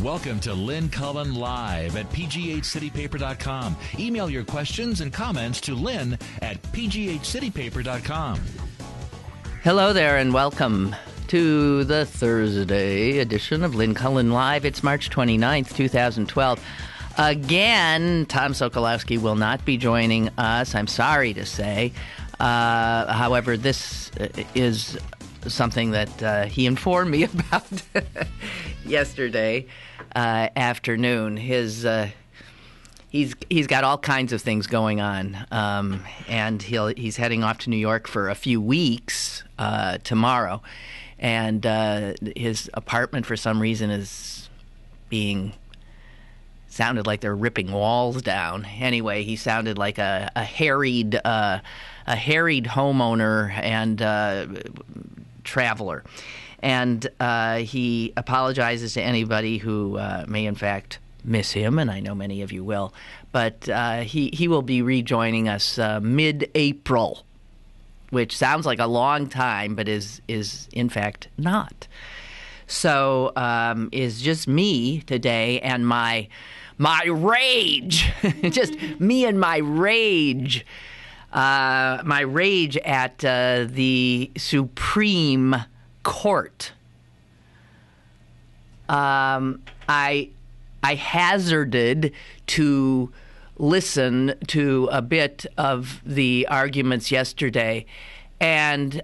Welcome to Lynn Cullen Live at pghcitypaper.com. Email your questions and comments to Lynn at pghcitypaper.com. Hello there and welcome to the Thursday edition of Lynn Cullen Live. It's March 29th, 2012. Again, Tom Sokolowski will not be joining us, I'm sorry to say. However, this is something that he informed me about yesterday afternoon. He's got all kinds of things going on, and he's heading off to New York for a few weeks tomorrow, and his apartment for some reason is sounded like they're ripping walls down. Anyway, he sounded like a harried homeowner and traveler. And he apologizes to anybody who may, in fact, miss him, and I know many of you will. But he will be rejoining us mid-April, which sounds like a long time, but is in fact not. So is just me today and my rage, just me and my rage. My rage at the Supreme Court. I hazarded to listen to a bit of the arguments yesterday, and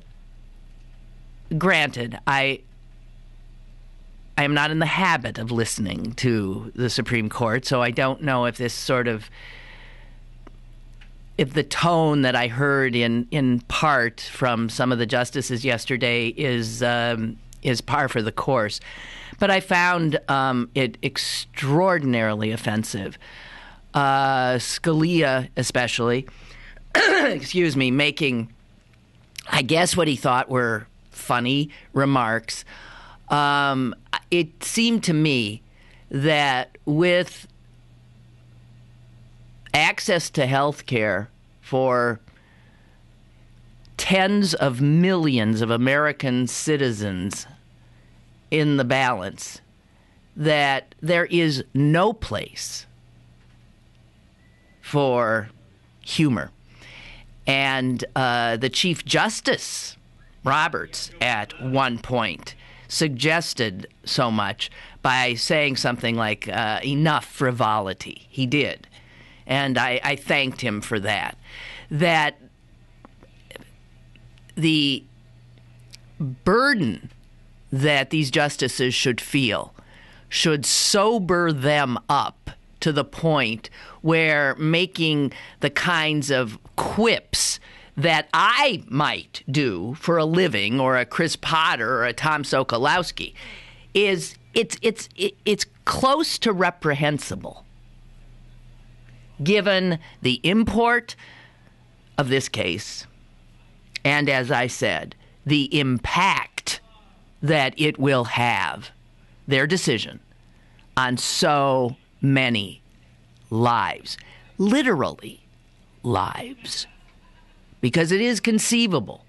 granted, I am not in the habit of listening to the Supreme Court, so I don't know if if the tone that I heard in part from some of the justices yesterday is par for the course. But I found it extraordinarily offensive. Scalia especially, making, I guess, what he thought were funny remarks. It seemed to me that with access to health care for tens of millions of American citizens in the balance, that there is no place for humor. And the Chief Justice, Roberts, at one point suggested so much by saying something like, enough frivolity. He did. And I thanked him for that. That the burden that these justices should feel should sober them up to the point where making the kinds of quips that I might do for a living, or a Chris Potter or a Tom Sokolowski, it's close to reprehensible, given the import of this case, and as I said, the impact that it will have, their decision, on so many lives, literally lives. Because it is conceivable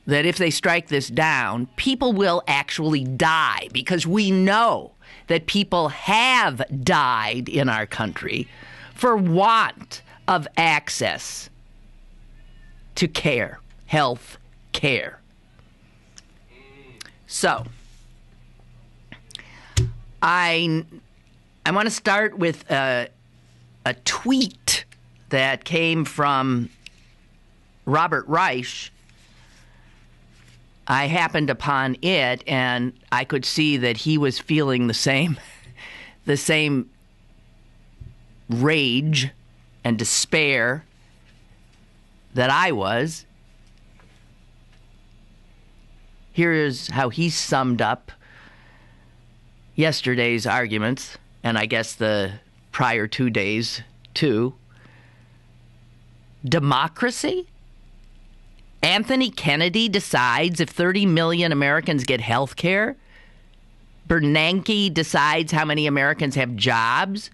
that if they strike this down, people will actually die, because we know that people have died in our country for want of access to care, health care. So, I want to start with a tweet that came from Robert Reich. I happened upon it, and I could see that he was feeling the same rage and despair that I was. Here is how he summed up yesterday's arguments, and I guess the prior 2 days too. Democracy? Anthony Kennedy decides if 30 million Americans get health care? Bernanke decides how many Americans have jobs?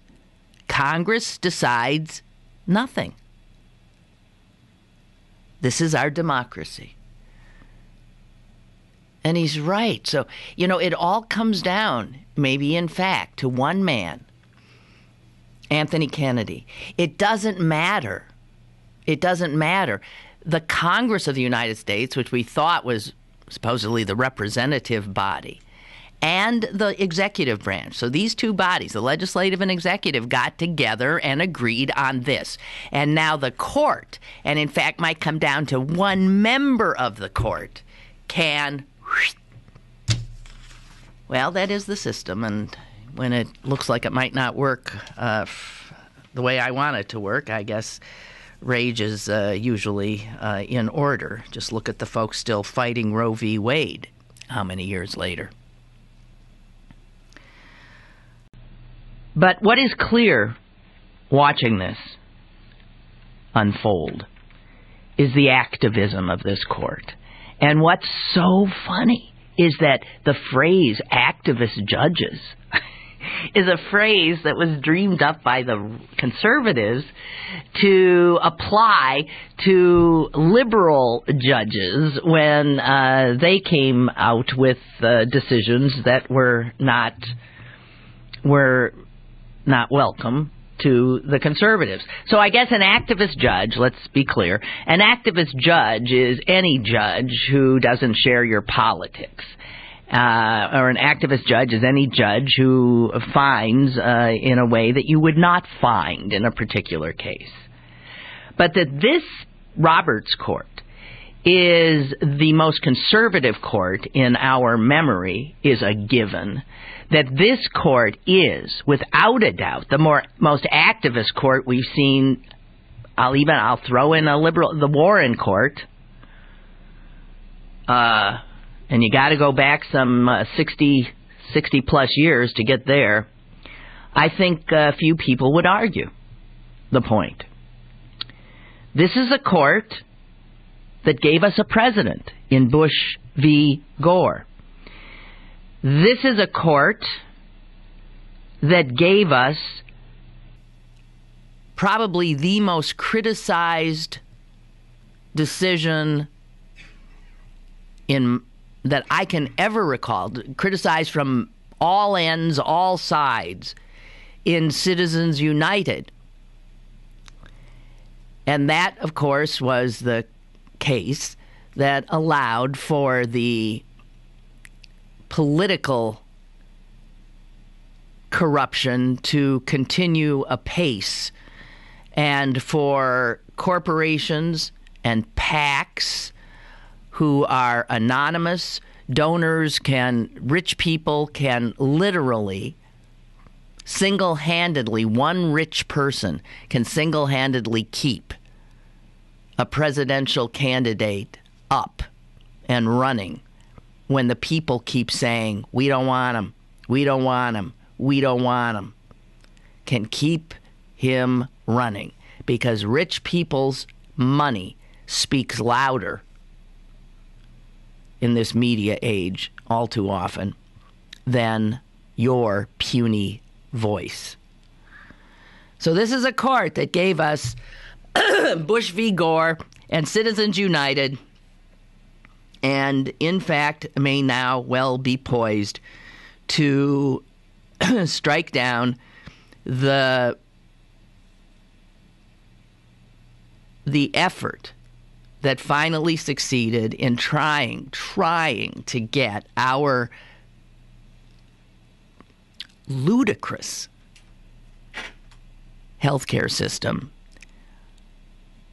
Congress decides nothing. This is our democracy. And he's right. So, it all comes down, maybe in fact, to one man, Anthony Kennedy. It doesn't matter. It doesn't matter. The Congress of the United States, which we thought was supposedly the representative body, and the executive branch. So these two bodies, the legislative and executive, got together and agreed on this. And now the court, and in fact might come down to one member of the court, can... Well, that is the system. And when it looks like it might not work the way I want it to work, I guess rage is usually in order. Just look at the folks still fighting Roe v. Wade how many years later. But what is clear watching this unfold is the activism of this court. And what's so funny is that the phrase activist judges is a phrase that was dreamed up by the conservatives to apply to liberal judges when they came out with decisions that were not welcome to the conservatives. So I guess an activist judge, let's be clear, an activist judge is any judge who doesn't share your politics. Or an activist judge is any judge who finds in a way that you would not find in a particular case. But that this Roberts Court is the most conservative court in our memory is a given. That this court is, without a doubt, the most activist court we've seen. I'll throw in the Warren Court. And you got to go back some 60 plus years to get there. I think a few people would argue the point. This is a court that gave us a president in Bush v. Gore. This is a court that gave us probably the most criticized decision that I can ever recall, criticized from all ends, all sides, in Citizens United. And that, of course, was the case that allowed for the political corruption to continue apace, and for corporations and PACs who are anonymous donors rich people can literally single-handedly, one rich person can single-handedly keep a presidential candidate up and running when the people keep saying, we don't want him, we don't want him, we don't want him, can keep him running because rich people's money speaks louder in this media age all too often than your puny voice. So this is a court that gave us Bush v. Gore and Citizens United, and in fact may now well be poised to strike down the effort that finally succeeded in trying to get our ludicrous healthcare system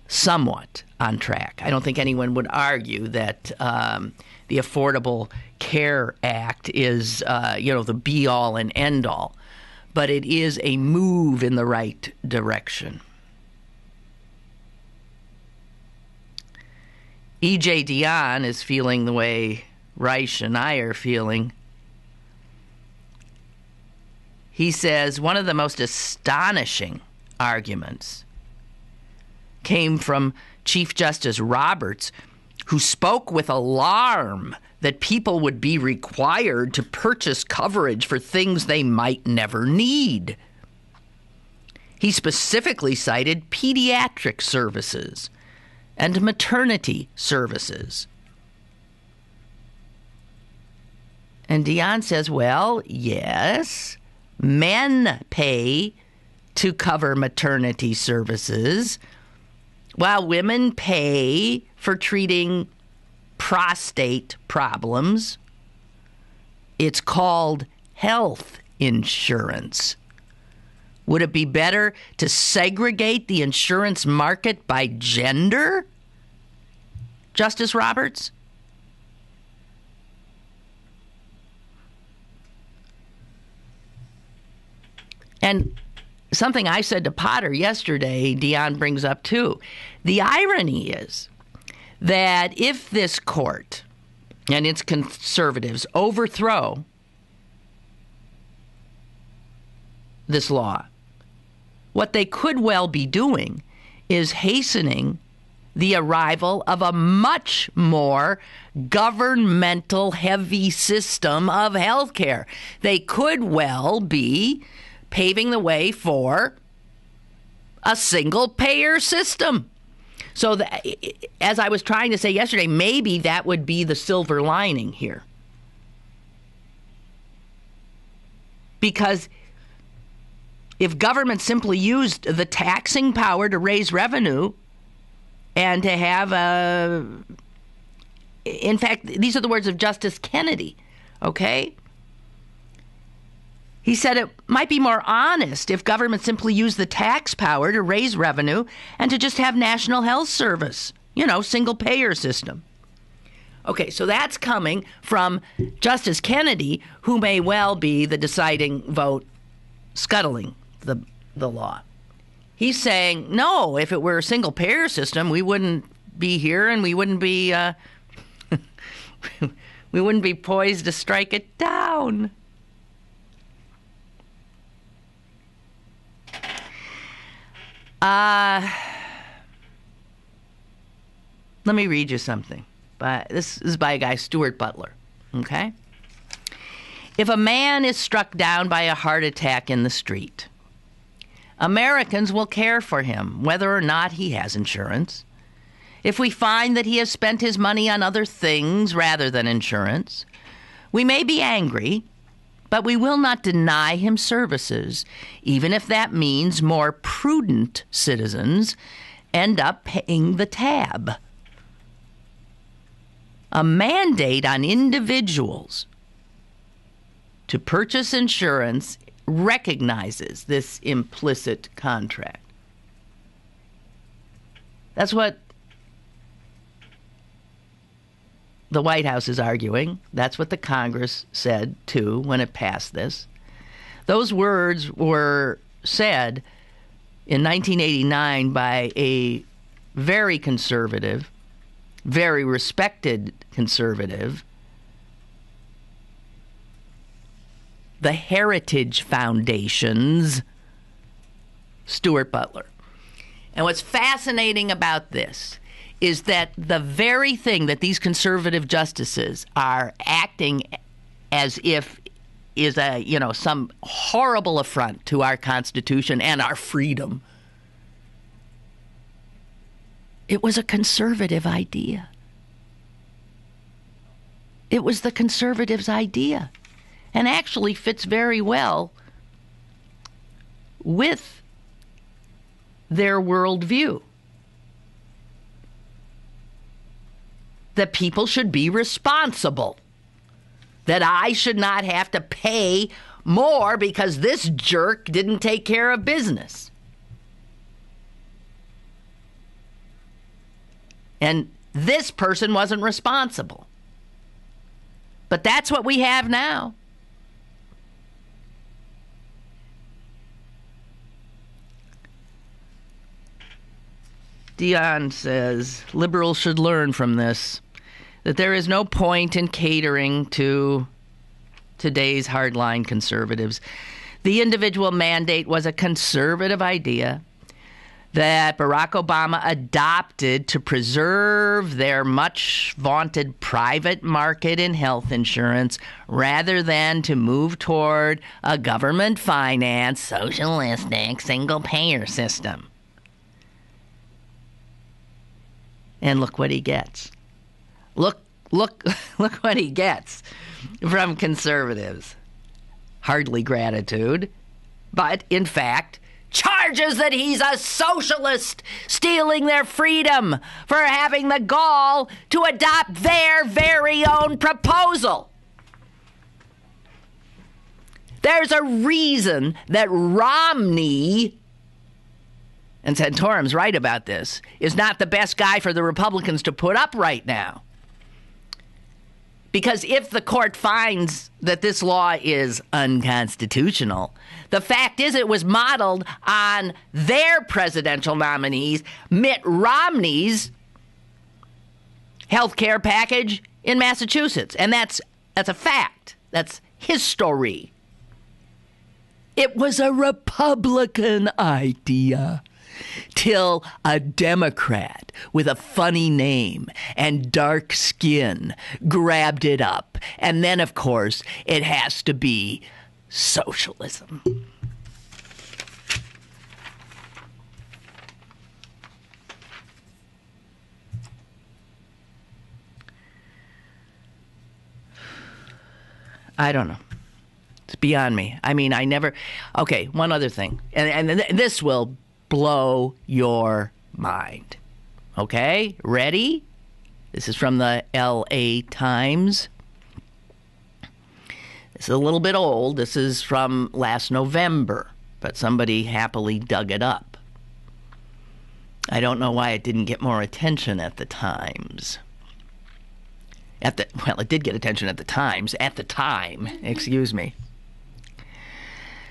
somewhat on track. I don't think anyone would argue that the Affordable Care Act is, the be-all and end-all, but it is a move in the right direction. E.J. Dionne is feeling the way Reich and I are feeling. He says one of the most astonishing arguments came from Chief Justice Roberts, who spoke with alarm that people would be required to purchase coverage for things they might never need. He specifically cited pediatric services and maternity services. And Dion says, well, yes, men pay to cover maternity services, while women pay for treating prostate problems. It's called health insurance. Would it be better to segregate the insurance market by gender, Justice Roberts? And something I said to Potter yesterday, Dion brings up too. The irony is that if this court and its conservatives overthrow this law, what they could well be doing is hastening the arrival of a much more governmental heavy system of health care. They could well be paving the way for a single payer system. So as I was trying to say yesterday, maybe that would be the silver lining here. Because if government simply used the taxing power to raise revenue and to have in fact, these are the words of Justice Kennedy, okay? He said it might be more honest if government simply used the tax power to raise revenue and to just have national health service, single payer system. Okay, so that's coming from Justice Kennedy, who may well be the deciding vote scuttling the law. He's saying, no, if it were a single payer system, we wouldn't be here and we wouldn't be we wouldn't be poised to strike it down. Let me read you something. This is by a guy, Stuart Butler. Okay? If a man is struck down by a heart attack in the street, Americans will care for him, whether or not he has insurance. If we find that he has spent his money on other things rather than insurance, we may be angry, but we will not deny him services, even if that means more prudent citizens end up paying the tab. A mandate on individuals to purchase insurance recognizes this implicit contract. That's what the White House is arguing. That's what the Congress said, too, when it passed this. Those words were said in 1989 by a very conservative, very respected conservative, the Heritage Foundation's Stuart Butler. And what's fascinating about this is that the very thing that these conservative justices are acting as if is some horrible affront to our Constitution and our freedom. It was a conservative idea. It was the conservatives' idea, and actually fits very well with their worldview. That people should be responsible. That I should not have to pay more because this jerk didn't take care of business. And this person wasn't responsible. But that's what we have now. Dion says, liberals should learn from this, that there is no point in catering to today's hardline conservatives. The individual mandate was a conservative idea that Barack Obama adopted to preserve their much vaunted private market in health insurance rather than to move toward a government-financed, socialistic, single-payer system. And look what he gets. Look look what he gets from conservatives. Hardly gratitude, but in fact, charges that he's a socialist, stealing their freedom for having the gall to adopt their very own proposal. There's a reason that Romney, and Santorum's right about this, is not the best guy for the Republicans to put up right now. Because if the court finds that this law is unconstitutional, the fact is it was modeled on their presidential nominees, Mitt Romney's health care package in Massachusetts. And that's a fact. That's history. It was a Republican idea. Till a Democrat with a funny name and dark skin grabbed it up. And then, of course, it has to be socialism. I don't know. It's beyond me. I mean, I never... Okay, one other thing. And this will blow your mind. Okay? Ready? This is from the LA Times. This is a little bit old. This is from last November, but somebody happily dug it up. I don't know why it didn't get more attention at the Times. Well, it did get attention at the Times. At the time, excuse me.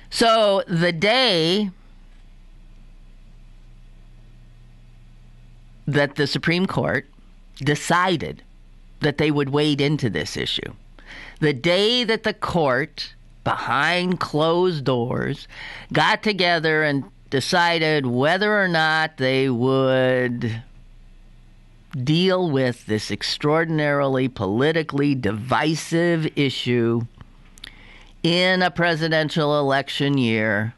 So the day that the Supreme Court decided that they would wade into this issue, the day that the court, behind closed doors, got together and decided whether or not they would deal with this extraordinarily politically divisive issue in a presidential election year,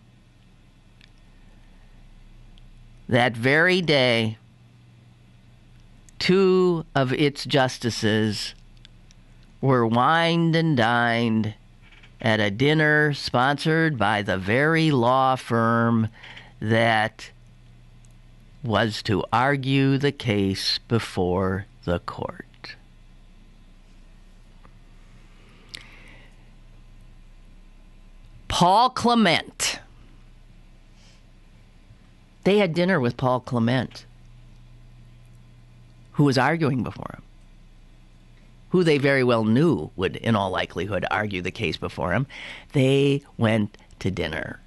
that very day, two of its justices were wined and dined at a dinner sponsored by the very law firm that was to argue the case before the court. Paul Clement. They had dinner with Paul Clement, who was arguing before him, who they very well knew would, in all likelihood, argue the case before him. They went to dinner.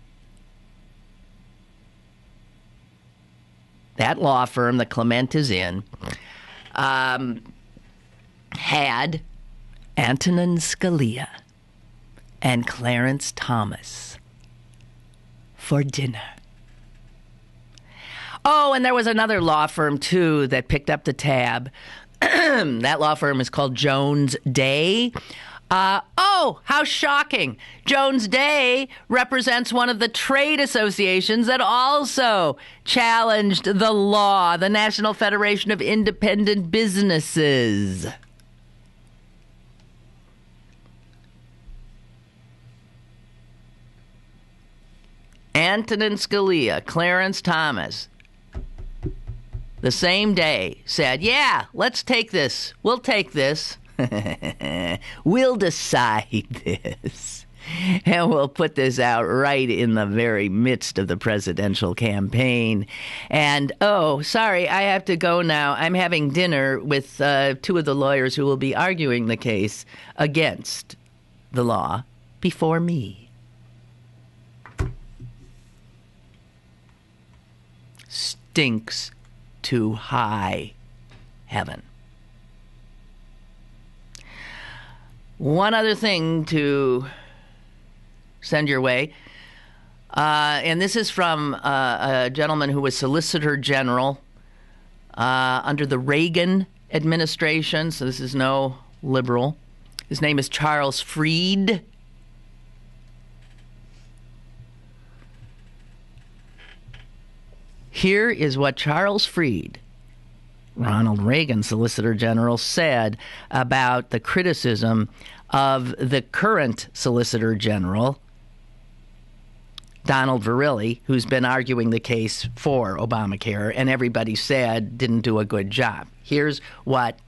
That law firm that Clement is in had Antonin Scalia and Clarence Thomas for dinner. Oh, and there was another law firm, too, that picked up the tab. That law firm is called Jones Day. Oh, how shocking. Jones Day represents one of the trade associations that also challenged the law, the National Federation of Independent Businesses. Antonin Scalia, Clarence Thomas, the same day said, yeah, let's take this. We'll take this. We'll decide this. And we'll put this out right in the very midst of the presidential campaign. And, oh, sorry, I have to go now. I'm having dinner with two of the lawyers who will be arguing the case against the law before me. Stinks to high heaven. One other thing to send your way, and this is from a gentleman who was Solicitor General under the Reagan administration, so this is no liberal. His name is Charles Freed. Here is what Charles Freed Ronald Reagan, Solicitor General, said about the criticism of the current Solicitor General, Donald Verrilli, who's been arguing the case for Obamacare, and everybody said didn't do a good job. Here's what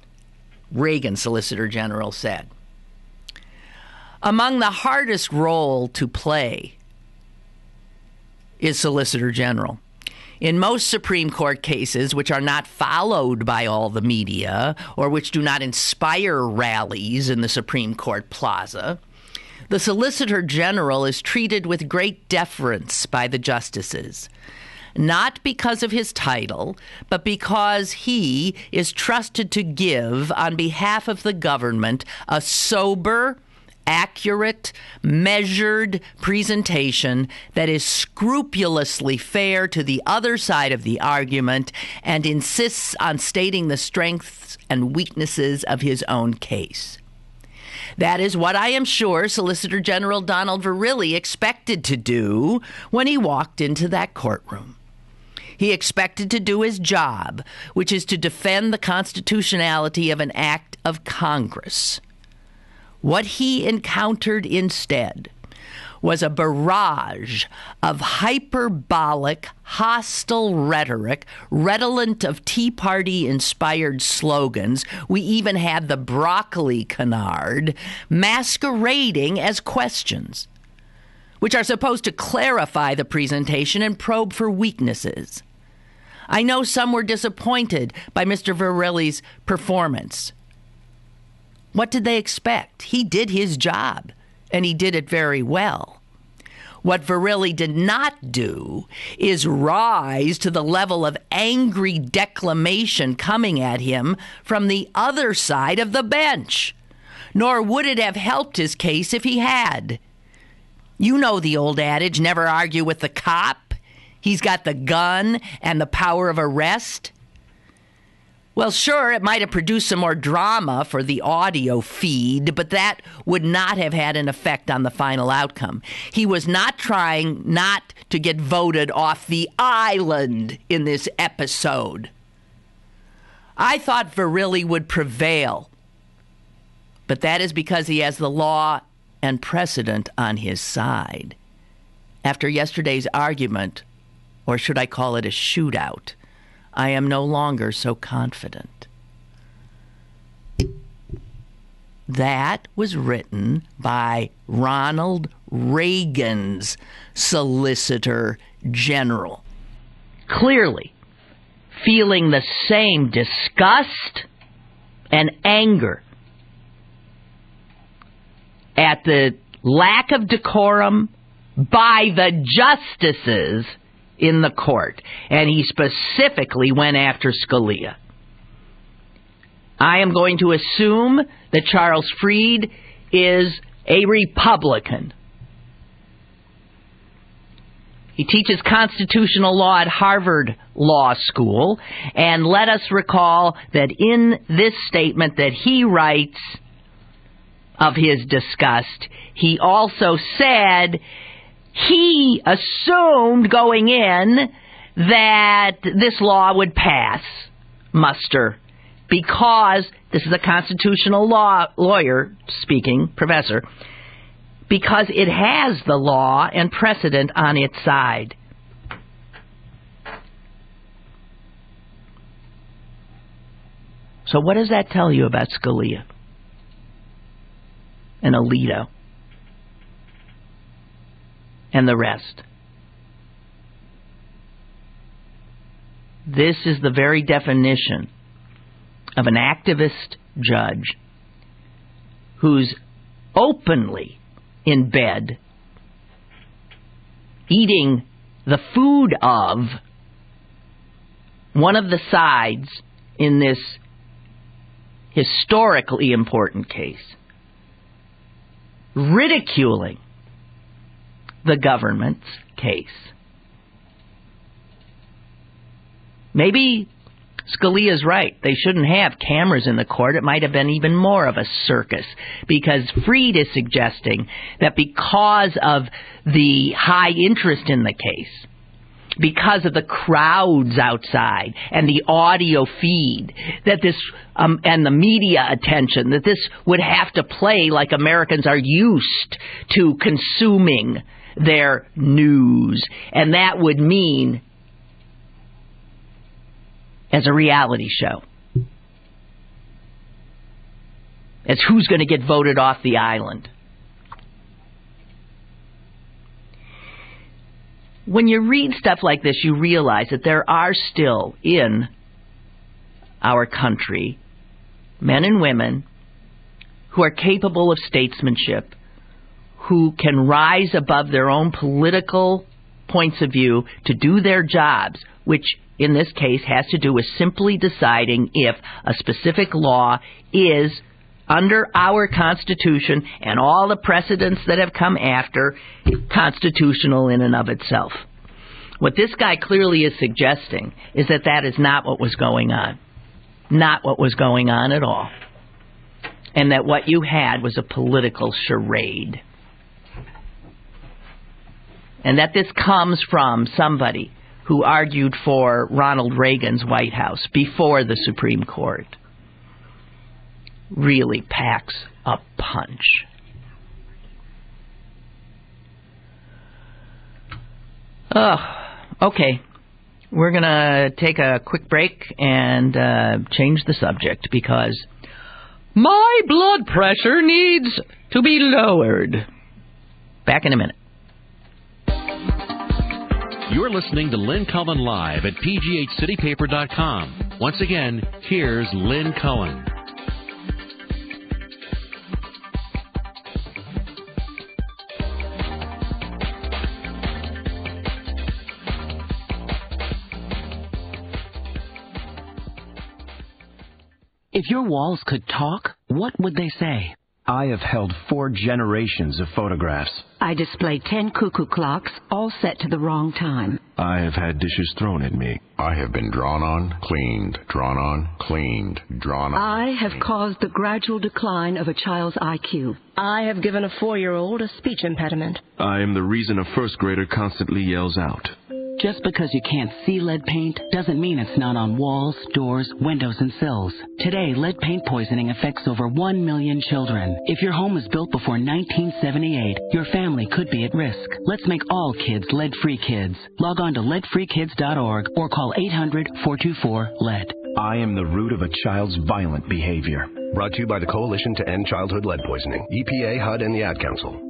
Reagan Solicitor General said. Among the hardest role to play is Solicitor General. In most Supreme Court cases, which are not followed by all the media or which do not inspire rallies in the Supreme Court plaza, the Solicitor General is treated with great deference by the justices, not because of his title, but because he is trusted to give, on behalf of the government, a sober, accurate, measured presentation that is scrupulously fair to the other side of the argument and insists on stating the strengths and weaknesses of his own case. That is what I am sure Solicitor General Donald Verrilli expected to do when he walked into that courtroom. He expected to do his job, which is to defend the constitutionality of an act of Congress. What he encountered instead was a barrage of hyperbolic, hostile rhetoric, redolent of Tea Party-inspired slogans. We even had the broccoli canard masquerading as questions, which are supposed to clarify the presentation and probe for weaknesses. I know some were disappointed by Mr. Verrilli's performance. What did they expect? He did his job, and he did it very well. What Verrilli did not do is rise to the level of angry declamation coming at him from the other side of the bench. Nor would it have helped his case if he had. You know the old adage, never argue with the cop. He's got the gun and the power of arrest. Well, sure, it might have produced some more drama for the audio feed, but that would not have had an effect on the final outcome. He was not trying not to get voted off the island in this episode. I thought Verrilli would prevail, but that is because he has the law and precedent on his side. After yesterday's argument, or should I call it a shootout, I am no longer so confident. That was written by Ronald Reagan's Solicitor General, clearly feeling the same disgust and anger at the lack of decorum by the justices in the court, and he specifically went after Scalia. I am going to assume that Charles Fried is a Republican. He teaches constitutional law at Harvard Law School, and let us recall that in this statement that he writes of his disgust, he also said he assumed going in that this law would pass muster because, this is a constitutional law lawyer speaking, professor, because it has the law and precedent on its side. So what does that tell you about Scalia and Alito and the rest? This is the very definition of an activist judge who's openly in bed eating the food of one of the sides in this historically important case, ridiculing the government's case. Maybe Scalia's right. They shouldn't have cameras in the court. It might have been even more of a circus, because Fried is suggesting that because of the high interest in the case because of the crowds outside and the audio feed that this and the media attention that this would have to play like Americans are used to consuming their news. And that would mean as a reality show. As who's going to get voted off the island. When you read stuff like this, you realize that there are still in our country men and women who are capable of statesmanship, who can rise above their own political points of view to do their jobs, which in this case has to do with simply deciding if a specific law is under our Constitution and all the precedents that have come after, constitutional in and of itself. What this guy clearly is suggesting is that that is not what was going on. Not what was going on at all. And that what you had was a political charade. And that this comes from somebody who argued for Ronald Reagan's White House before the Supreme Court. Really packs a punch. Okay. We're going to take a quick break and change the subject because my blood pressure needs to be lowered. Back in a minute. You're listening to Lynn Cullen Live at pghcitypaper.com. Once again, here's Lynn Cullen. If your walls could talk, what would they say? I have held 4 generations of photographs. I display 10 cuckoo clocks, all set to the wrong time. I have had dishes thrown at me. I have been drawn on, cleaned, drawn on, cleaned, drawn on. I have caused the gradual decline of a child's IQ. I have given a 4-year-old a speech impediment. I am the reason a first grader constantly yells out. Just because you can't see lead paint doesn't mean it's not on walls, doors, windows, and sills. Today, lead paint poisoning affects over 1 million children. If your home was built before 1978, your family could be at risk. Let's make all kids lead-free kids. Log on to leadfreekids.org or call 800-424-LEAD. I am the root of a child's violent behavior. Brought to you by the Coalition to End Childhood Lead Poisoning, EPA, HUD, and the Ad Council.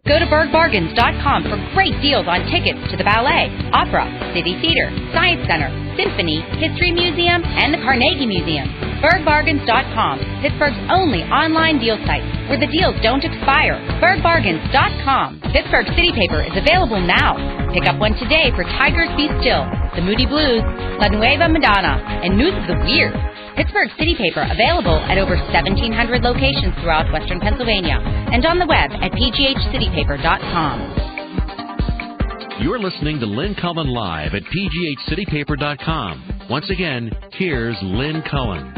Go to birdbargains.com for great deals on tickets to the ballet, opera, city theater, science center, symphony, history museum, and the Carnegie Museum. Birdbargains.com, Pittsburgh's only online deal site where the deals don't expire. Birdbargains.com. Pittsburgh City Paper is available now. Pick up one today for Tigers Be Still, The Moody Blues, La Nueva Madonna, and News of the Weird. Pittsburgh City Paper available at over 1,700 locations throughout Western Pennsylvania and on the web at pghcitypaper.com. You're listening to Lynn Cullen Live at pghcitypaper.com. Once again, here's Lynn Cullen.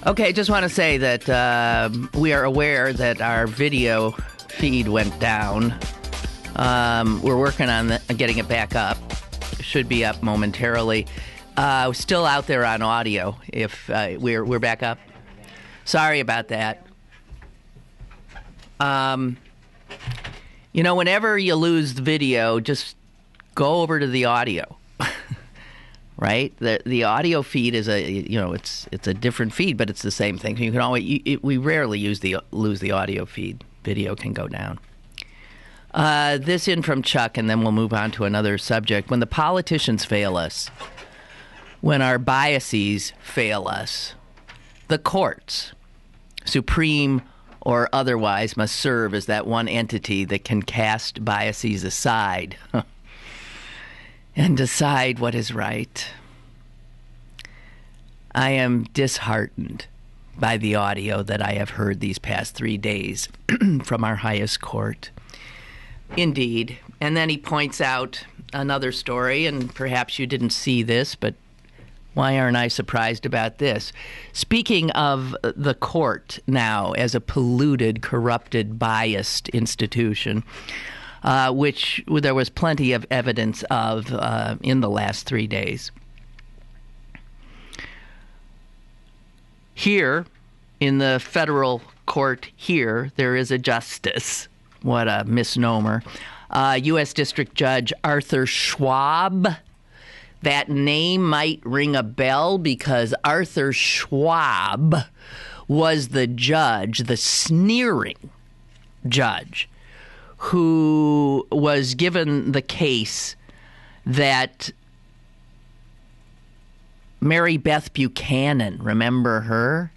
Okay, just want to say that we are aware that our video feed went down. We're working on getting it back up. Should be up momentarily. Still out there on audio. If we're back up, sorry about that. Whenever you lose the video, just go over to the audio. Right? The audio feed is it's a different feed, but it's the same thing. You can always we rarely lose the audio feed. Video can go down. This in from Chuck, and then we'll move on to another subject. When the politicians fail us. When our biases fail us, the courts, Supreme or otherwise, must serve as that one entity that can cast biases aside and decide what is right. I am disheartened by the audio that I have heard these past 3 days from our highest court. Indeed. And then he points out another story, and perhaps you didn't see this, but Why aren't I surprised about this? Speaking of the court now as a polluted, corrupted, biased institution, which there was plenty of evidence of in the last 3 days. Here, in the federal court here, there is a justice. What a misnomer. U.S. District Judge Arthur Schwab. That name might ring a bell because Arthur Schwab was the judge, the sneering judge, who was given the case that Mary Beth Buchanan, remember her?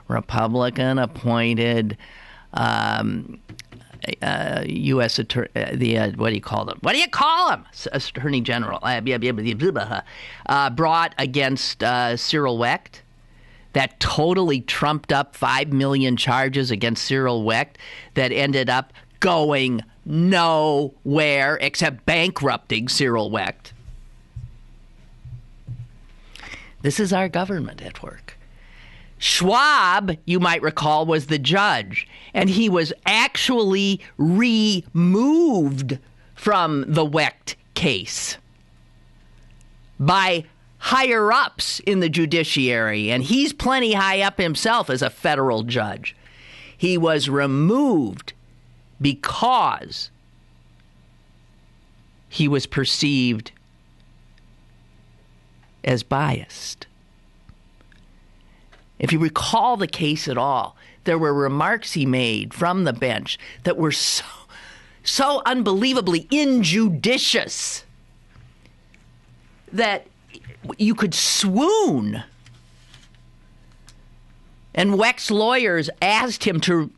Republican appointed U.S. Attorney, what do you call them? Attorney General, brought against Cyril Wecht, that totally trumped up 5 million charges against Cyril Wecht that ended up going nowhere except bankrupting Cyril Wecht. This is our government at work. Schwab, you might recall, was the judge, and he was actually removed from the Wecht case by higher-ups in the judiciary, and he's plenty high up himself as a federal judge. He was removed because he was perceived as biased. If you recall the case at all, there were remarks he made from the bench that were so unbelievably injudicious that you could swoon. And Wecht's lawyers asked him to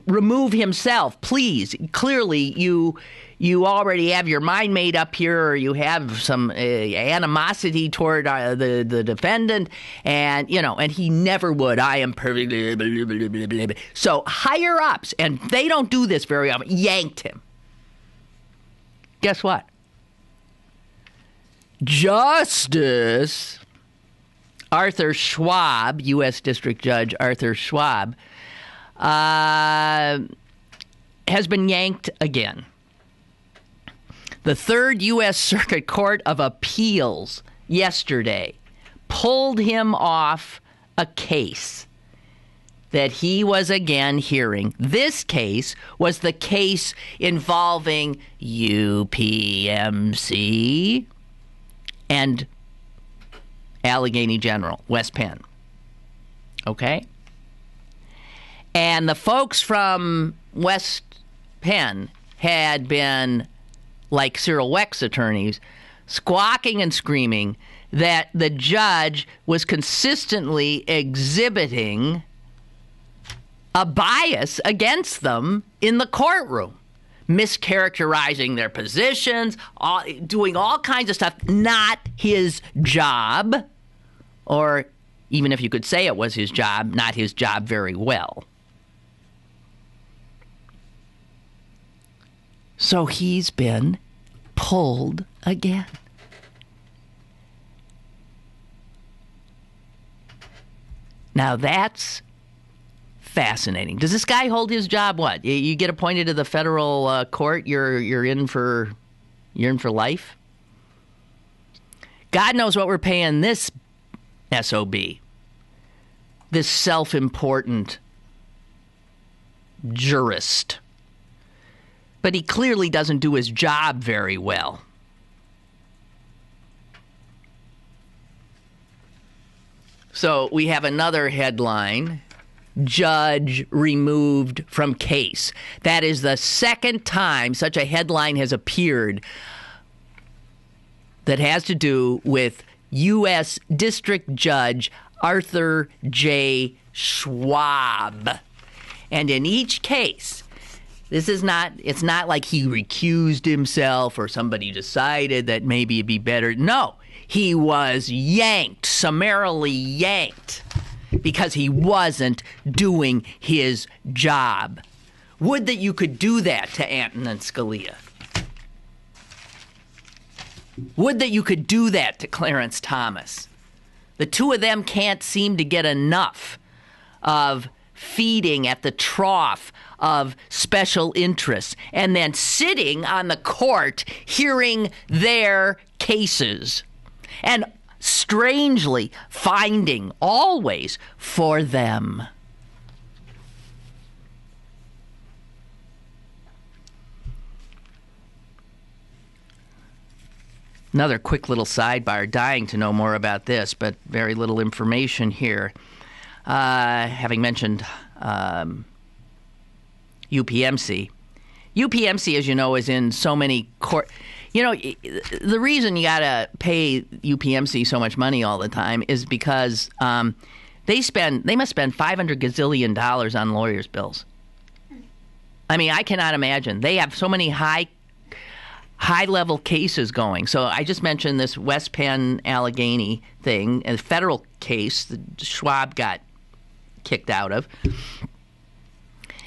remove himself. Please, clearly you already have your mind made up here, or you have some animosity toward the defendant, and he never would. I am perfectly blah, blah, blah, blah, blah. So higher ups, and they don't do this very often, yanked him. Guess what? Justice Arthur Schwab, U.S. District Judge Arthur Schwab, has been yanked again. The Third U.S. Circuit Court of Appeals yesterday pulled him off a case that he was again hearing. This case was the case involving UPMC and Allegheny General, West Penn. Okay? And the folks from West Penn had been, like Cyril Wecht's attorneys, squawking and screaming that the judge was consistently exhibiting a bias against them in the courtroom, mischaracterizing their positions, doing all kinds of stuff, not his job, or even if you could say it was his job, not his job very well. So he's been pulled again. Now that's fascinating. Does this guy hold his job? What? You get appointed to the federal court, you're in for life? God knows what we're paying this SOB, this self-important jurist. But he clearly doesn't do his job very well. So we have another headline, judge removed from case. That is the second time such a headline has appeared that has to do with U.S. District Judge Arthur J. Schwab. And in each case, it's not like he recused himself or somebody decided that maybe it'd be better. No, he was yanked, summarily yanked, because he wasn't doing his job. Would that you could do that to Antonin Scalia. Would that you could do that to Clarence Thomas. The two of them can't seem to get enough of feeding at the trough of special interests and then sitting on the court hearing their cases and strangely finding always for them. Another quick little sidebar, dying to know more about this, but very little information here. Having mentioned UPMC. UPMC, as you know, is in so many court. You know, the reason you got to pay UPMC so much money all the time is because they must spend $500 gazillion on lawyers' bills. I mean, I cannot imagine. They have so many high-level cases going. So I just mentioned this West Penn Allegheny thing, a federal case that Schwab got kicked out of.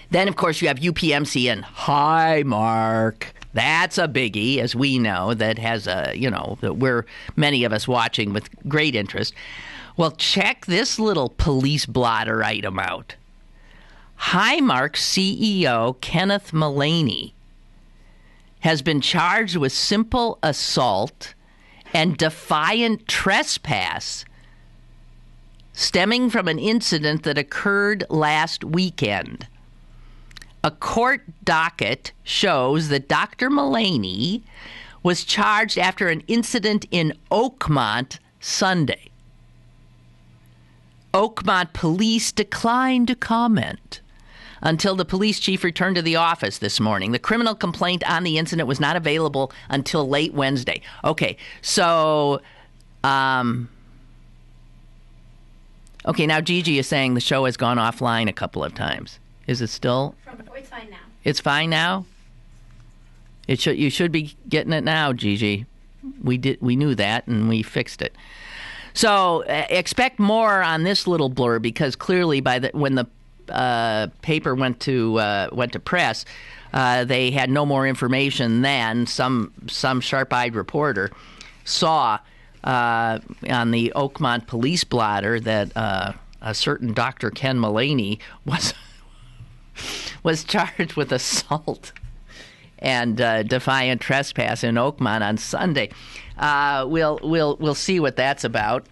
Then, of course, you have UPMC and Highmark. That's a biggie, as we know, that has a, that we're many of us watching with great interest. Well, check this little police blotter item out. Highmark CEO Kenneth Mullaney has been charged with simple assault and defiant trespass stemming from an incident that occurred last weekend. A court docket shows that Dr. Mullaney was charged after an incident in Oakmont Sunday. Oakmont police declined to comment until the police chief returned to the office this morning. The criminal complaint on the incident was not available until late Wednesday. Okay, so, now Gigi is saying the show has gone offline a couple of times. Is it still? It's fine now. It's fine now? You should be getting it now, Gigi. We knew that, and we fixed it. So expect more on this little blur, because clearly when the paper went to press, they had no more information than some sharp-eyed reporter saw on the Oakmont police blotter that a certain Dr. Ken Mullaney was charged with assault and defiant trespass in Oakmont on Sunday. We'll see what that's about,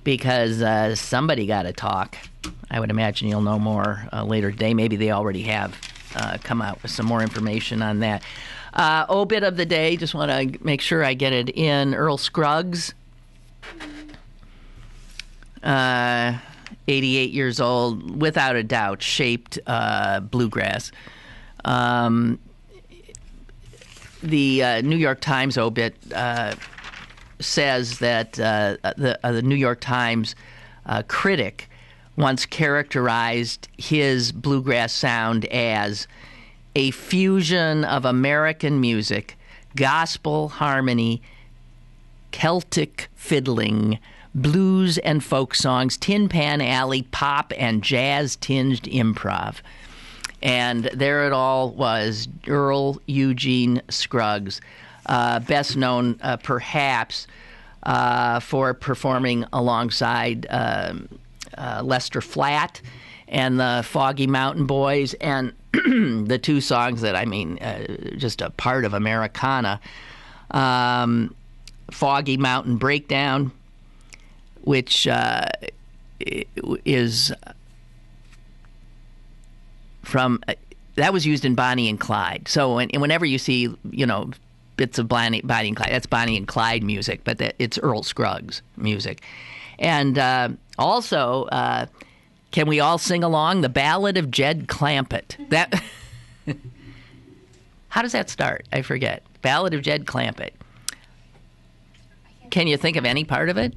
because somebody got to talk. I would imagine you'll know more later today. Maybe they already have come out with some more information on that. Obit of the day, just want to make sure I get it in. Earl Scruggs, 88 years old, without a doubt, shaped bluegrass. The New York Times obit says that the New York Times critic once characterized his bluegrass sound as a fusion of American music, gospel harmony, Celtic fiddling, blues and folk songs, Tin Pan Alley, pop, and jazz-tinged improv. And there it all was, Earl Eugene Scruggs, best known perhaps for performing alongside Lester Flatt and the Foggy Mountain Boys, and the two songs that, just a part of Americana, Foggy Mountain Breakdown, which is from that was used in Bonnie and Clyde. So whenever you see bits of Bonnie and Clyde, that's Bonnie and Clyde music, but it's Earl Scruggs music. And also, can we all sing along? The Ballad of Jed Clampett. That how does that start? I forget. Ballad of Jed Clampett. Can you think of any part of it?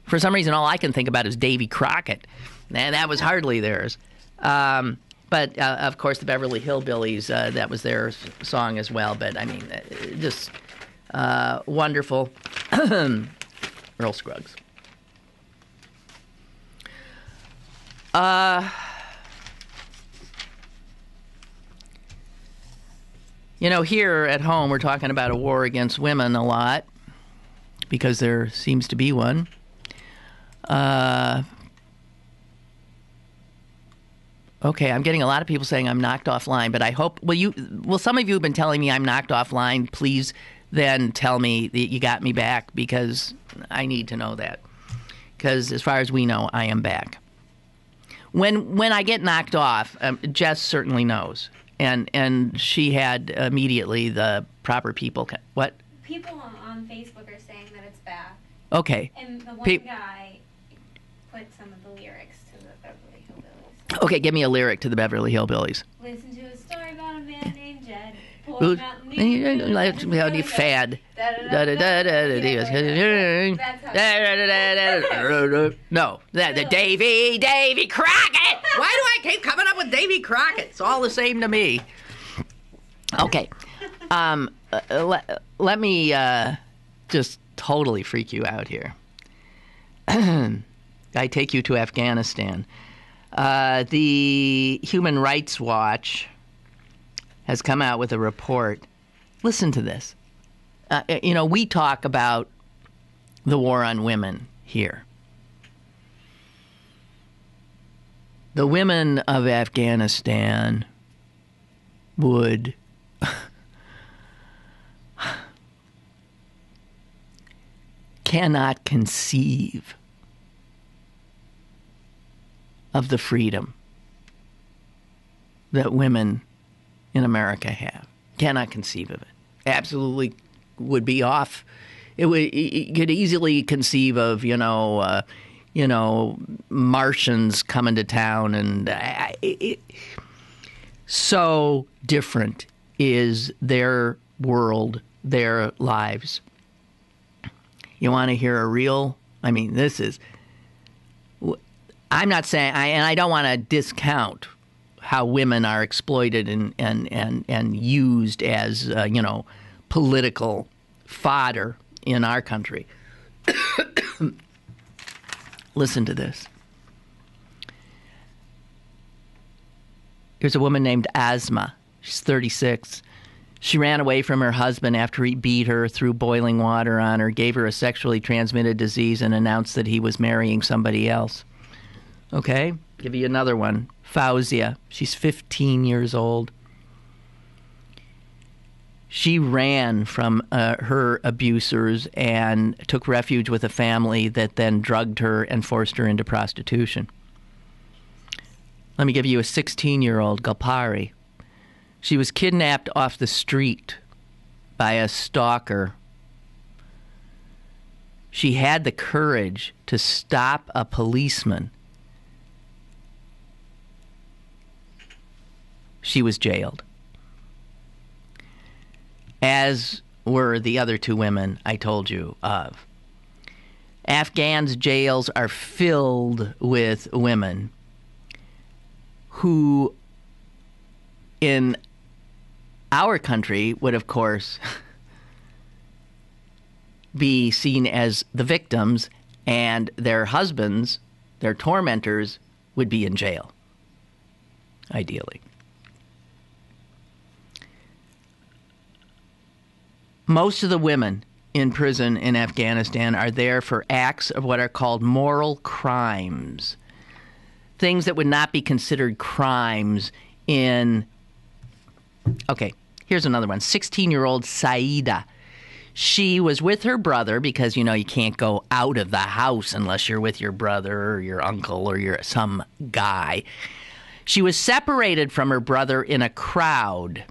For some reason, all I can think about is Davy Crockett. And that was hardly theirs. But, of course, the Beverly Hillbillies, that was their song as well. But, just wonderful. Earl Scruggs. You know, here at home, we're talking about a war against women a lot because there seems to be one. Okay, I'm getting a lot of people saying I'm knocked offline, but I hope, some of you have been telling me I'm knocked offline. Please then tell me that you got me back, because I need to know that. Because as far as we know, I am back. When I get knocked off, Jess certainly knows. And she had immediately the proper people. What? People on Facebook are saying that it's back. Okay. And the one guy put some of the lyrics to the Beverly Hillbillies. Okay, give me a lyric to the Beverly Hillbillies. Listen to a story about a man named Jed. Fad. No, Davy Crockett. Why do I keep coming up with Davy Crockett? It's all the same to me. Okay, let me just totally freak you out here. I take you to Afghanistan. The Human Rights Watch has come out with a report. Listen to this. We talk about the war on women here. The women of Afghanistan would cannot conceive of the freedom that women in America have. Cannot conceive of it. Absolutely would be off. You could easily conceive of, Martians coming to town, and so different is their world, their lives. You want to hear this is, I'm not saying, and I don't want to discount how women are exploited and used as, political fodder in our country. Listen to this. Here's a woman named Asma. She's 36. She ran away from her husband after he beat her, threw boiling water on her, gave her a sexually transmitted disease, and announced that he was marrying somebody else. Okay? Give you another one. Fauzia. She's 15 years old. She ran from her abusers and took refuge with a family that then drugged her and forced her into prostitution. Let me give you a 16-year-old, Galpari. She was kidnapped off the street by a stalker. She had the courage to stop a policeman. She was jailed. As were the other two women I told you of. Afghan's jails are filled with women who, in our country, would, of course, be seen as the victims, and their husbands, their tormentors, would be in jail, ideally. Most of the women in prison in Afghanistan are there for acts of what are called moral crimes. Things that would not be considered crimes in... Okay, here's another one. 16-year-old Saida. She was with her brother because, you can't go out of the house unless you're with your brother or your uncle or some guy. She was separated from her brother in a crowd.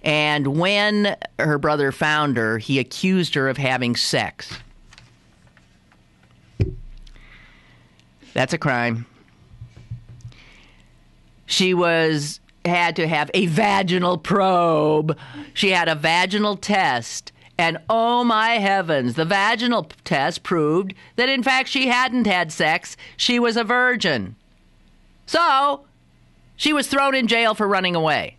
And when her brother found her, he accused her of having sex. That's a crime. She had to have a vaginal probe. She had a vaginal test. And oh my heavens, the vaginal test proved that in fact she hadn't had sex. She was a virgin. So she was thrown in jail for running away.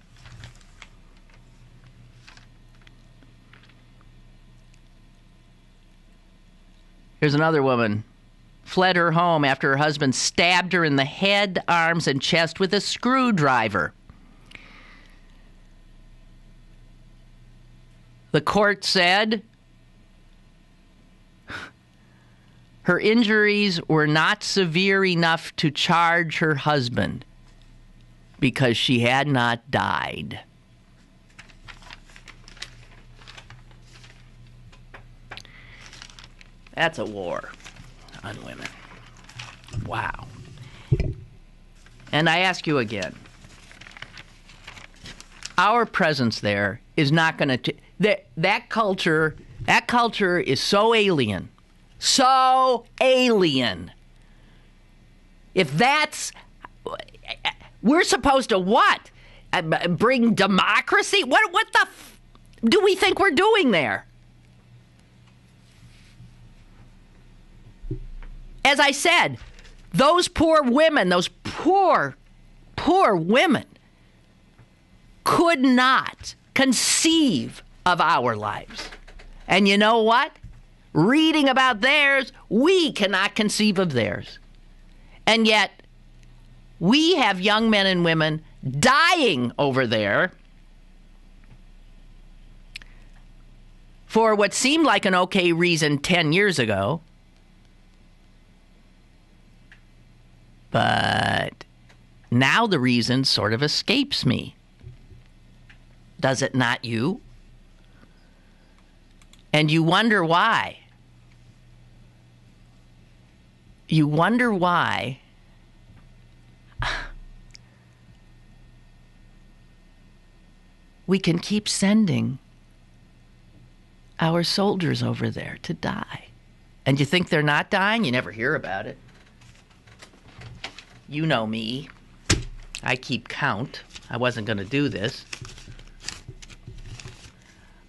Here's another woman. Fled her home after her husband stabbed her in the head, arms, and chest with a screwdriver. The court said her injuries were not severe enough to charge her husband because she had not died. That's a war on women. Wow. And I ask you again, our presence there is not going to... That culture is so alien. So alien. If that's... We're supposed to what? Bring democracy? What the do we think we're doing there? As I said, those poor women, those poor women could not conceive of our lives. And you know what? Reading about theirs, we cannot conceive of theirs. And yet, we have young men and women dying over there for what seemed like an okay reason 10 years ago. But now the reason sort of escapes me. Does it not you? And you wonder why. You wonder why we can keep sending our soldiers over there to die. And you think they're not dying? You never hear about it. You know me. I keep count. I wasn't going to do this.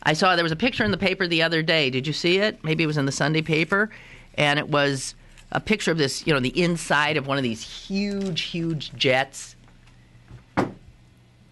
I saw there was a picture in the paper the other day. Did you see it? Maybe it was in the Sunday paper. And it was a picture of this, the inside of one of these huge jets.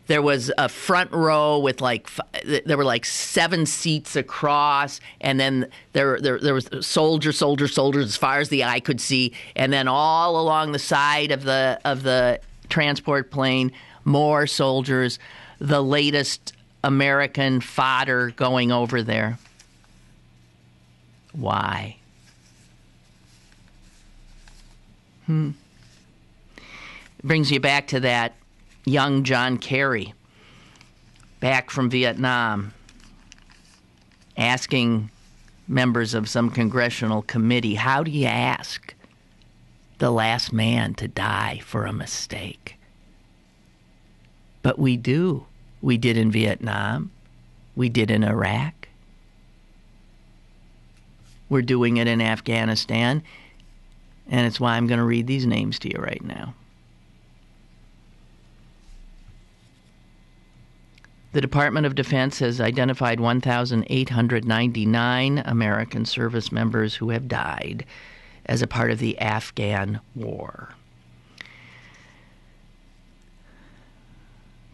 There was a front row with there were 7 seats across, and then there was soldiers as far as the eye could see, and then all along the side of the transport plane, more soldiers, the latest American fodder going over there. Why? It brings you back to that young John Kerry, back from Vietnam, asking members of some congressional committee, how do you ask the last man to die for a mistake? But we do. We did in Vietnam. We did in Iraq. We're doing it in Afghanistan. And it's why I'm going to read these names to you right now. The Department of Defense has identified 1,899 American service members who have died as a part of the Afghan war.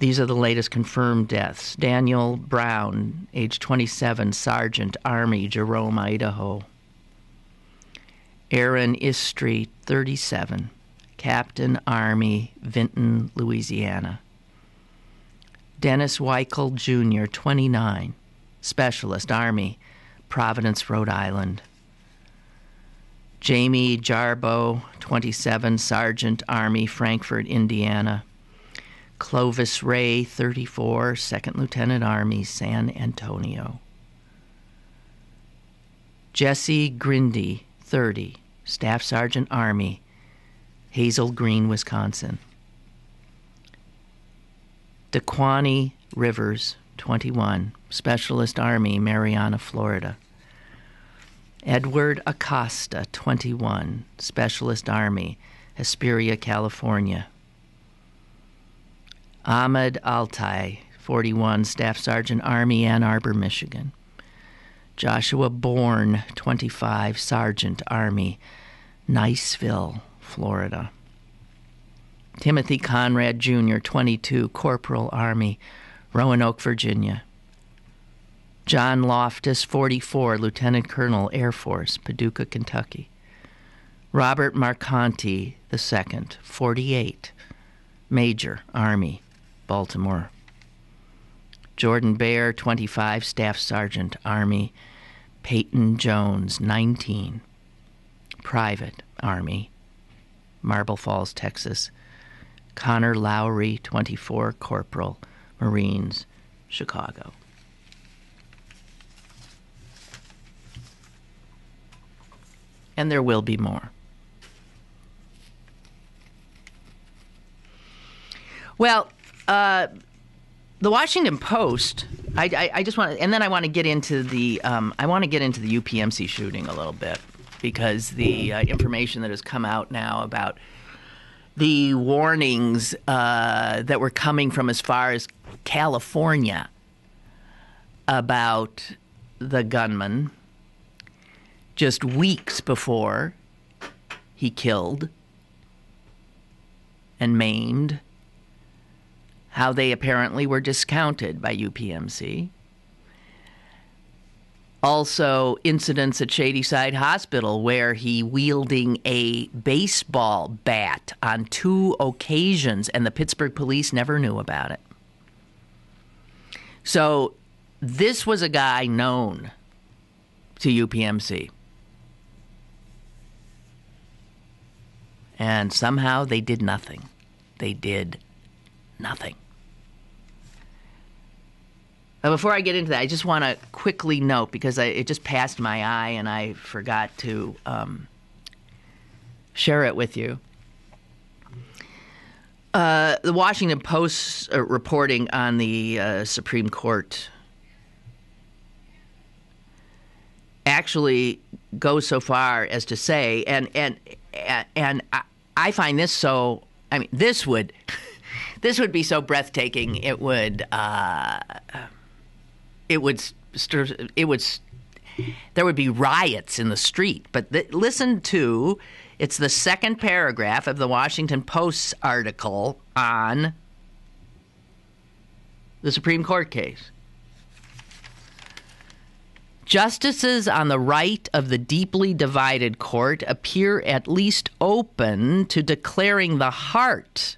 These are the latest confirmed deaths. Daniel Brown, age 27, Sergeant, Army, Jerome, Idaho. Aaron Istri, 37, Captain, Army, Vinton, Louisiana. Dennis Weichel, Jr., 29, Specialist, Army, Providence, Rhode Island. Jamie Jarbo, 27, Sergeant, Army, Frankfort, Indiana. Clovis Ray, 34, Second Lieutenant, Army, San Antonio. Jesse Grindy, 30, Staff Sergeant, Army, Hazel Green, Wisconsin. Daquani Rivers, 21, Specialist, Army, Mariana, Florida. Edward Acosta, 21, Specialist, Army, Hesperia, California. Ahmed Altai, 41, Staff Sergeant, Army, Ann Arbor, Michigan. Joshua Bourne, 25, Sergeant, Army, Niceville, Florida. Timothy Conrad, Jr., 22, Corporal, Army, Roanoke, Virginia. John Loftus, 44, Lieutenant Colonel, Air Force, Paducah, Kentucky. Robert Marcanti, II, 48, Major, Army, Baltimore. Jordan Baer, 25, Staff Sergeant, Army. Peyton Jones, 19, Private, Army, Marble Falls, Texas. Connor Lowry, 24, Corporal, Marines, Chicago. And there will be more. Well, the Washington Post. I just want, and then I want to get into the UPMC shooting a little bit, because the information that has come out now about the warnings that were coming from as far as California about the gunman just weeks before he killed and maimed, how they apparently were discounted by UPMC. Also, incidents at Shadyside Hospital where he wielding a baseball bat on 2 occasions, and the Pittsburgh police never knew about it. So this was a guy known to UPMC. And somehow they did nothing. They did nothing. Before I get into that, I just want to quickly note, because it just passed my eye and I forgot to share it with you. The Washington Post reporting on the Supreme Court actually goes so far as to say, and I find this so, I mean, this would be so breathtaking. It would there would be riots in the street. But listen to, it's the second paragraph of the Washington Post's article on the Supreme Court case. Justices on the right of the deeply divided court appear at least open to declaring the heart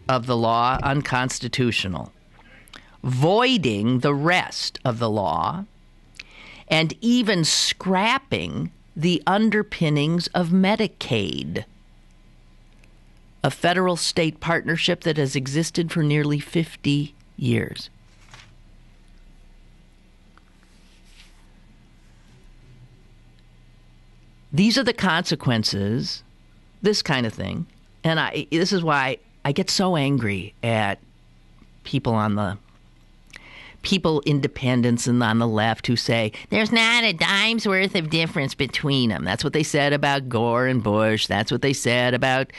of the law unconstitutional, voiding the rest of the law, and even scrapping the underpinnings of Medicaid, a federal-state partnership that has existed for nearly 50 years. These are the consequences, this kind of thing, and this is why I get so angry at people independents and on the left who say there's not a dime's worth of difference between them. That's what they said about Gore and Bush. That's what they said about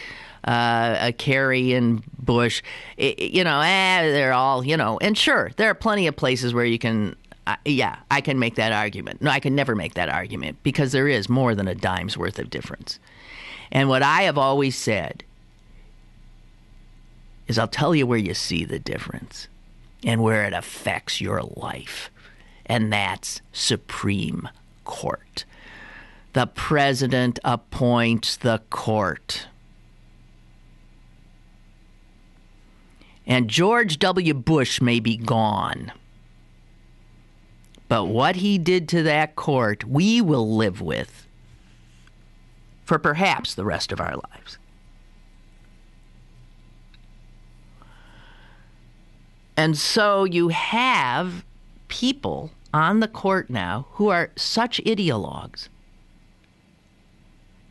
Kerry and Bush. They're all, and sure, there are plenty of places where you can, I can make that argument. No, I can never make that argument, because there is more than a dime's worth of difference. And what I have always said is, I'll tell you where you see the difference and where it affects your life. And that's Supreme Court. The president appoints the court. And George W. Bush may be gone, but what he did to that court, we will live with for perhaps the rest of our lives. And so you have people on the court now who are such ideologues.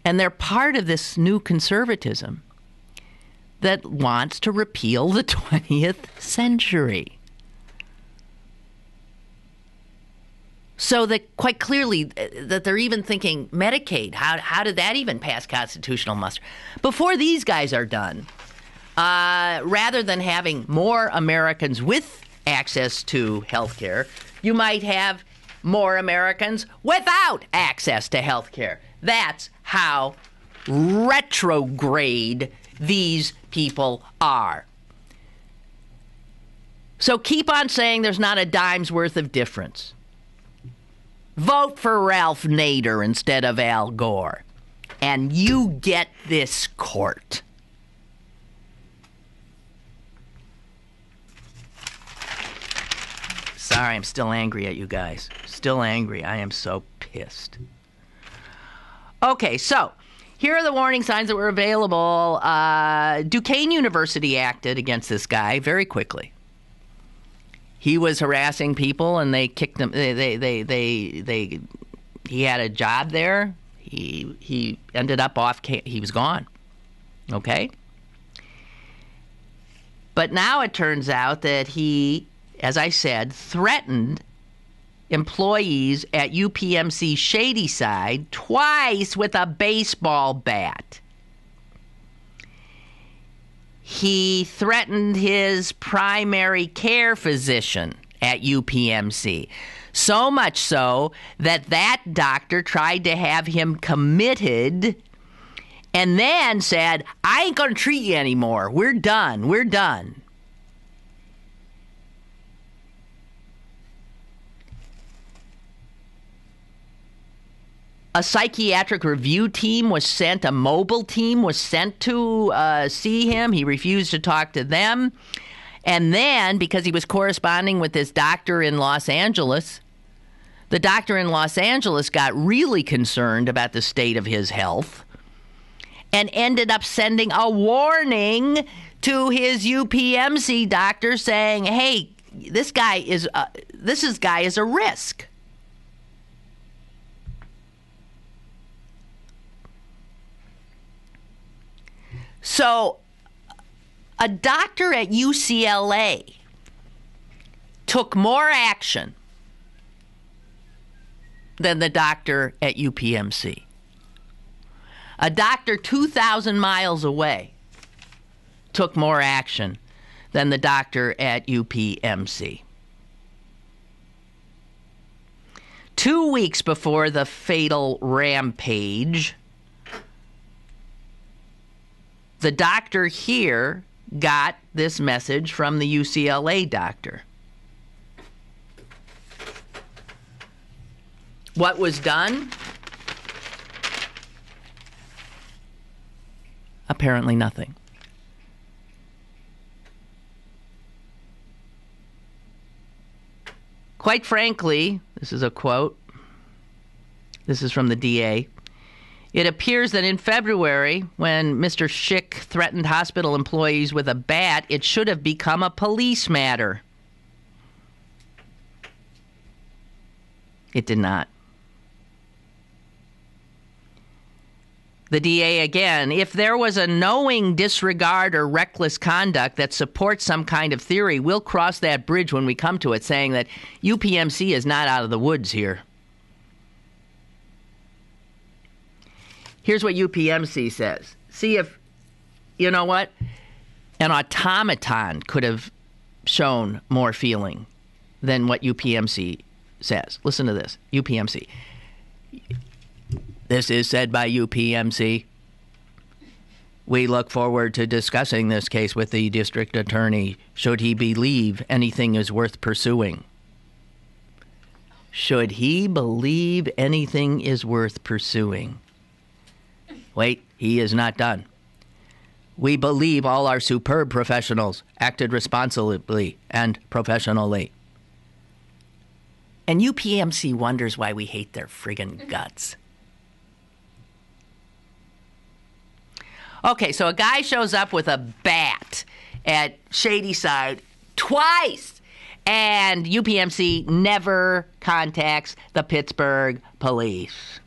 And they're part of this new conservatism that wants to repeal the 20th century. So that quite clearly that they're even thinking Medicaid, how did that even pass constitutional muster? Before these guys are done, rather than having more Americans with access to health care, you might have more Americans without access to health care. That's how retrograde these people are. So keep on saying there's not a dime's worth of difference. Vote for Ralph Nader instead of Al Gore, and you get this court. sorry. I'm still angry at you guys. Still angry. I am so pissed. Okay, so here are the warning signs that were available. Duquesne University acted against this guy very quickly. He was harassing people, and they kicked him. He had a job there. He ended up off. He was gone. Okay. But now it turns out that he, as I said, threatened employees at UPMC Shadyside twice with a baseball bat. He threatened his primary care physician at UPMC. So much so that that doctor tried to have him committed and then said, I ain't going to treat you anymore. We're done. We're done. A psychiatric review team was sent, a mobile team was sent to see him. He refused to talk to them. And then, because he was corresponding with this doctor in Los Angeles, the doctor in Los Angeles got really concerned about the state of his health and ended up sending a warning to his UPMC doctor saying, hey, this guy is a risk. So, a doctor at UCLA took more action than the doctor at UPMC. A doctor 2,000 miles away took more action than the doctor at UPMC. 2 weeks before the fatal rampage, the doctor here got this message from the UCLA doctor. What was done? Apparently nothing. Quite frankly, this is a quote. This is from the DA. It appears that in February, when Mr. Schick threatened hospital employees with a bat, it should have become a police matter. It did not. The DA again, if there was a knowing disregard or reckless conduct that supports some kind of theory, we'll cross that bridge when we come to it, saying that UPMC is not out of the woods here. Here's what UPMC says. See if, you know what? An automaton could have shown more feeling than what UPMC says. Listen to this. UPMC. This is said by UPMC. We look forward to discussing this case with the district attorney should he believe anything is worth pursuing. Should he believe anything is worth pursuing? Wait, he is not done. We believe all our superb professionals acted responsibly and professionally. And UPMC wonders why we hate their friggin' guts. Okay, so a guy shows up with a bat at Shadyside twice, and UPMC never contacts the Pittsburgh police.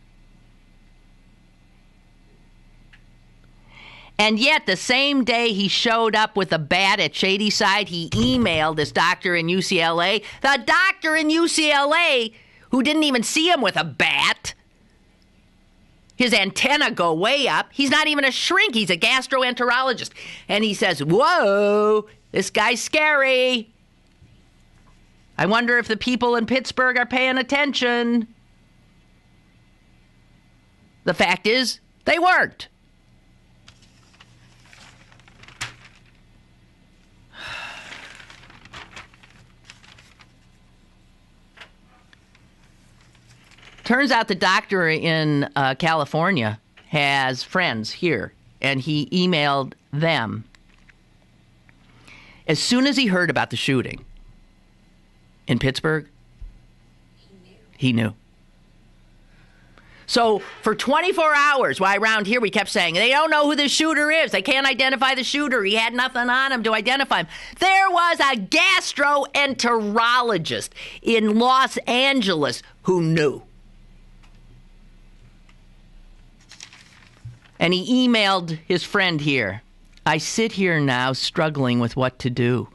And yet, the same day he showed up with a bat at Shadyside, he emailed this doctor in UCLA. The doctor in UCLA, who didn't even see him with a bat. His antenna go way up. He's not even a shrink. He's a gastroenterologist. And he says, whoa, this guy's scary. I wonder if the people in Pittsburgh are paying attention. The fact is, they weren't. Turns out the doctor in California has friends here, and he emailed them. As soon as he heard about the shooting, in Pittsburgh? He knew. So for 24 hours, why around here we kept saying, they don't know who the shooter is. They can't identify the shooter. He had nothing on him to identify him. There was a gastroenterologist in Los Angeles who knew. And he emailed his friend here, I sit here now struggling with what to do,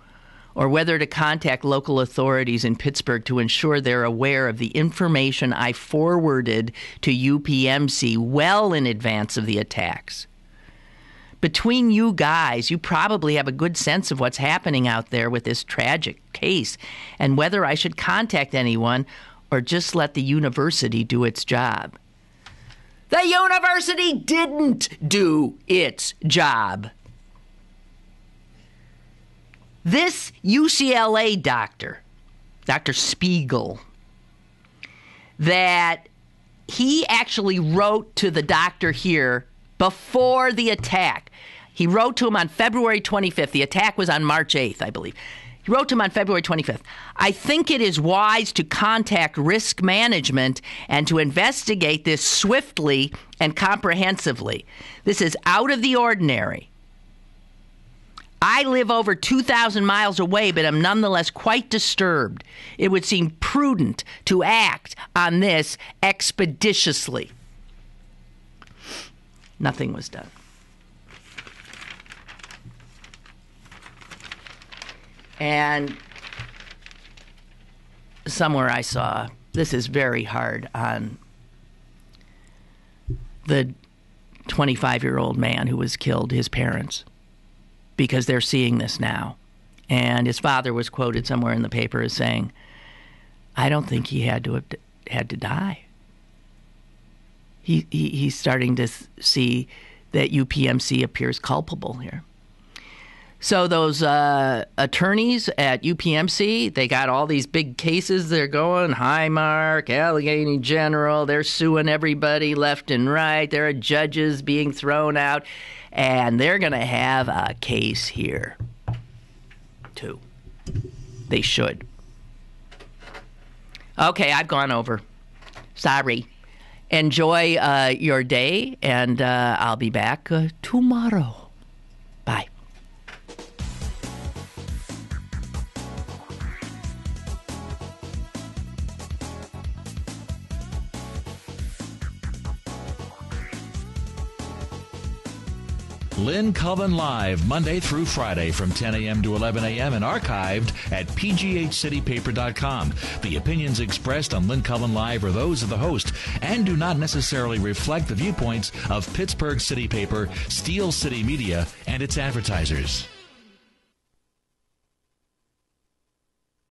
or whether to contact local authorities in Pittsburgh to ensure they're aware of the information I forwarded to UPMC well in advance of the attacks. Between you guys, you probably have a good sense of what's happening out there with this tragic case and whether I should contact anyone or just let the university do its job. The university didn't do its job. This UCLA doctor, Dr. Spiegel, that he actually wrote to the doctor here before the attack. He wrote to him on February 25th. The attack was on March 8th, I believe. He wrote to him on February 25th. I think it is wise to contact risk management and to investigate this swiftly and comprehensively. This is out of the ordinary. I live over 2,000 miles away, but am nonetheless quite disturbed. It would seem prudent to act on this expeditiously. Nothing was done. And somewhere I saw, this is very hard on the 25-year-old man who was killed, his parents, because they're seeing this now. And his father was quoted somewhere in the paper as saying, I don't think he had to die. He's starting to see that UPMC appears culpable here. So those attorneys at UPMC, they got all these big cases they're going, Highmark, Allegheny General, they're suing everybody left and right. There are judges being thrown out, and they're going to have a case here, too. They should. Okay, I've gone over. Sorry. Enjoy your day, and I'll be back tomorrow. Bye. Lynn Cullen Live, Monday through Friday from 10 a.m. to 11 a.m. and archived at pghcitypaper.com. The opinions expressed on Lynn Cullen Live are those of the host and do not necessarily reflect the viewpoints of Pittsburgh City Paper, Steel City Media, and its advertisers.